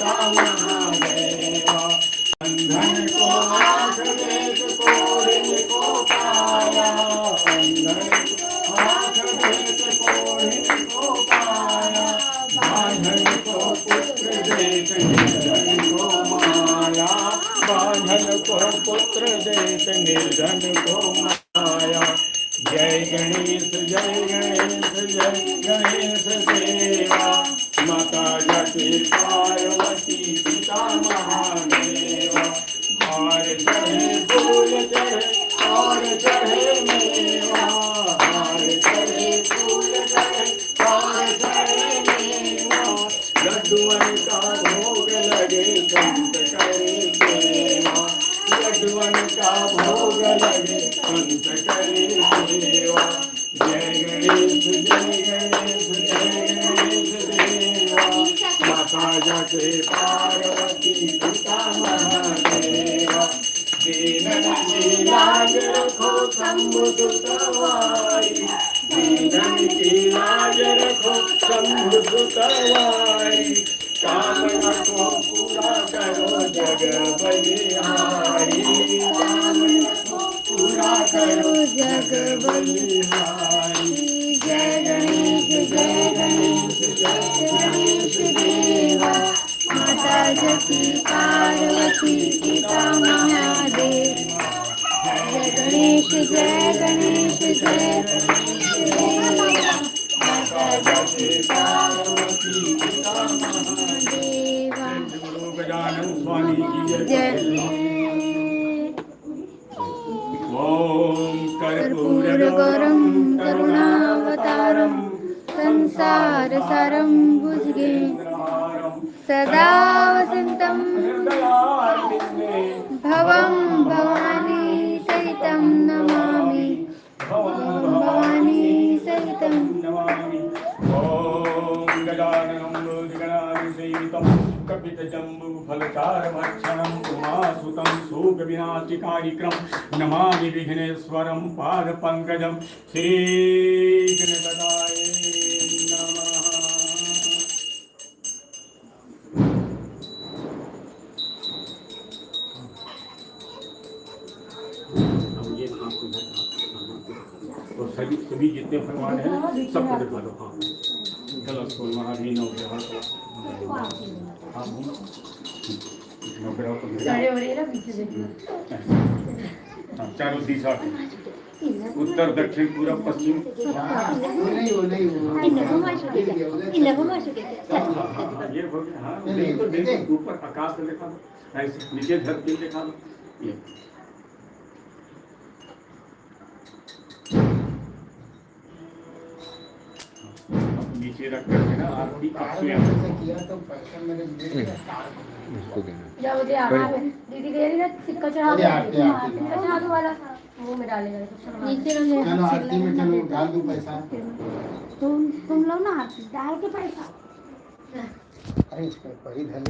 पिता महादेवा। अंधन को आँख देख कोढ़िन को पाया, अंधन को आँख देख कोढ़िन को पाया। बांझन को पुत्र देख निर्धन को माया, बांझन को पुत्र देख निर्धन को माया। जय गणेश जय गणेश जय गणेश देवा। माता जति पार्वती पिता महादेवा। और चढ़े फूल चढ़े और चढ़े मेवा, और चढ़े फूल चढ़े और चढ़े मेवा। लड्डुअन का भोग लगे संत करे सेवा, लड्डुअन का भोग लगे संत करे सेवा। जय गणेश जय गणेश जय गणेश देवा। माता जते पार्वती पिता महादेवा। दीनन की लाज रखो शंभु सुतवाई, दीनन की लाज रखो शंभु सुतवाई। कामना को पूरा करो जग बलिहारी, कामना को पूरा करो जग बलिहारी। जय गणेश जय गणेश जय गणेश देवा। माता जति पार्वती पिता महादेवा। जय गणेश जय गणेश जय गणेश देवा। माता जति पार्वती पिता महादेवा। गजानन स्वामी की जय। ओम कर्पूरगौरं करुणावतारं संसार सारं भुजगे सदा वसन्तं भवं भवानी सहितं नमामि, भवं भवानी सहितं नमामि। ओम गजाननं भूतगणाधिसेवितं कपितजम्बूफलचारभक्षणं उमासुतं शोकविनाशकारिक्रं नमामि विघ्नेश्वरं पादपङ्कजं। श्रीगणपतये नमः। तो सभी जितने फरमान हैं सबको दिखा दो। हाँ चलो स्कूल वहाँ भी नौ चारों दिशा उत्तर दक्षिण पूर्व पश्चिम। ये ऊपर आकाश में दिखा दो, ऐसे नीचे धरती दिखा दो। ये नीचे रख करके ना आरती किया तो पैसा मेरे जब मुझे आना है दीदी कह रही ना सिक्का चढ़ा दो वाला वो में डालेगा नीचे चलो आरती में चलो डाल दो पैसा। तुम लोग ना आरती डाल के पैसा। अरे इसको परी धर